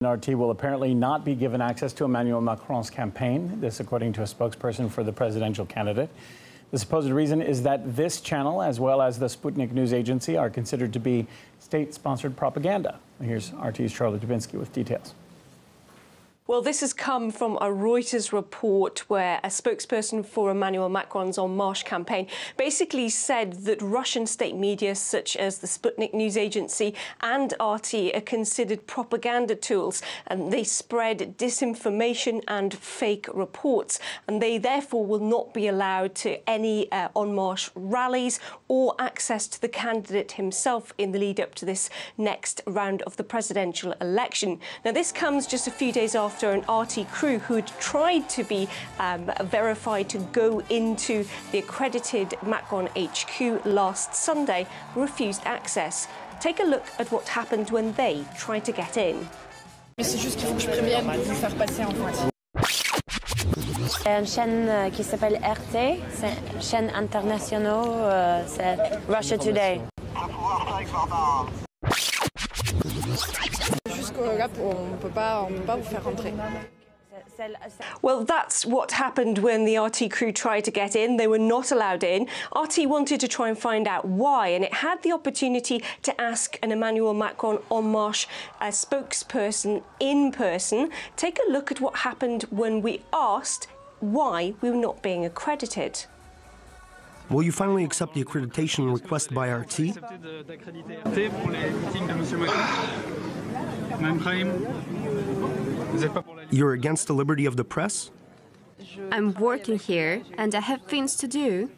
RT will apparently not be given access to Emmanuel Macron's campaign. This, according to a spokesperson for the presidential candidate. The supposed reason is that this channel, as well as the Sputnik news agency, are considered to be state-sponsored propaganda. Here's RT's Charlotte Dubinsky with details. Well, this has come from a Reuters report where a spokesperson for Emmanuel Macron's En Marche campaign basically said that Russian state media such as the Sputnik news agency and RT are considered propaganda tools, and they spread disinformation and fake reports, and they therefore will not be allowed to any En Marche rallies or access to the candidate himself in the lead up to this next round of the presidential election. Now, this comes just a few days after an RT crew who had tried to be verified to go into the accredited Macron HQ last Sunday refused access. Take a look at what happened when they tried to get in. C'est juste qu'il faut que je prévienne pour vous faire passer en fait. Une chaîne qui s'appelle RT, c'est une chaîne internationale, c'est Russia Today. Jusqu'à là, on ne peut pas vous faire rentrer. Well, that's what happened when the RT crew tried to get in. They were not allowed in. RT wanted to try and find out why, and it had the opportunity to ask an Emmanuel Macron En Marche spokesperson in person. Take a look at what happened when we asked why we were not being accredited. Will you finally accept the accreditation request by RT? You're against the liberty of the press? I'm working here and I have things to do.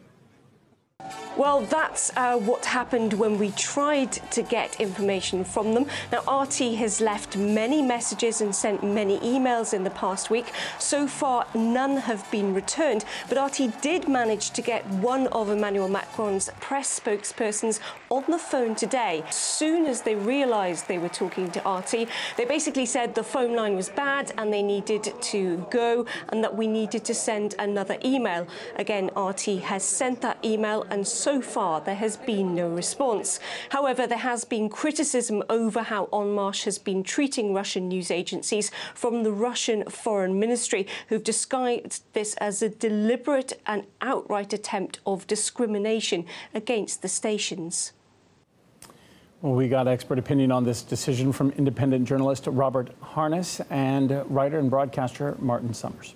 Well, that's what happened when we tried to get information from them. Now, RT has left many messages and sent many emails in the past week. So far, none have been returned. But RT did manage to get one of Emmanuel Macron's press spokespersons on the phone today. As soon as they realised they were talking to RT, they basically said the phone line was bad and they needed to go and that we needed to send another email. Again, RT has sent that email, and so far there has been no response. However, there has been criticism over how En Marche has been treating Russian news agencies from the Russian Foreign Ministry, who've described this as a deliberate and outright attempt of discrimination against the stations. Well, we got expert opinion on this decision from independent journalist Robert Harness and writer and broadcaster Martin Summers.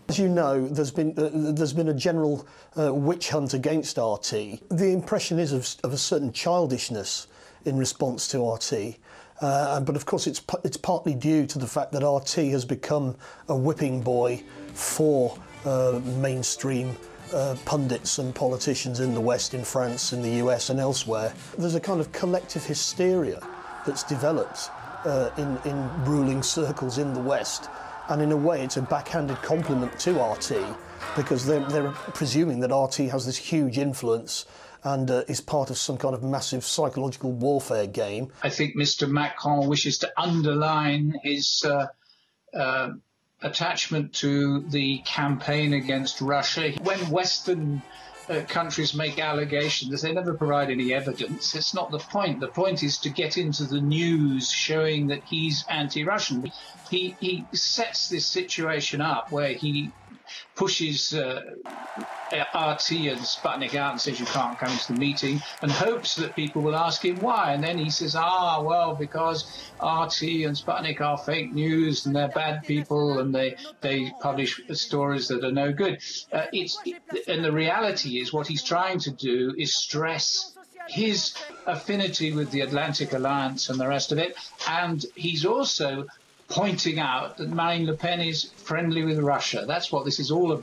As you know, there's been a general witch hunt against RT. The impression is of a certain childishness in response to RT, but of course it's partly due to the fact that RT has become a whipping boy for mainstream pundits and politicians in the West, in France, in the US and elsewhere. There's a kind of collective hysteria that's developed in ruling circles in the West. And in a way, it's a backhanded compliment to RT, because they're presuming that RT has this huge influence and is part of some kind of massive psychological warfare game. I think Mr. Macron wishes to underline his attachment to the campaign against Russia. When Western countries make allegations, they never provide any evidence. It's not the point. The point is to get into the news showing that he's anti-Russian. He sets this situation up where he pushes RT and Sputnik out and says you can't come to the meeting, and hopes that people will ask him why. And then he says, well, because RT and Sputnik are fake news and they're bad people and they publish stories that are no good. And the reality is what he's trying to do is stress his affinity with the Atlantic Alliance and the rest of it. And he's also pointing out that Marine Le Pen is friendly with Russia. That's what this is all about.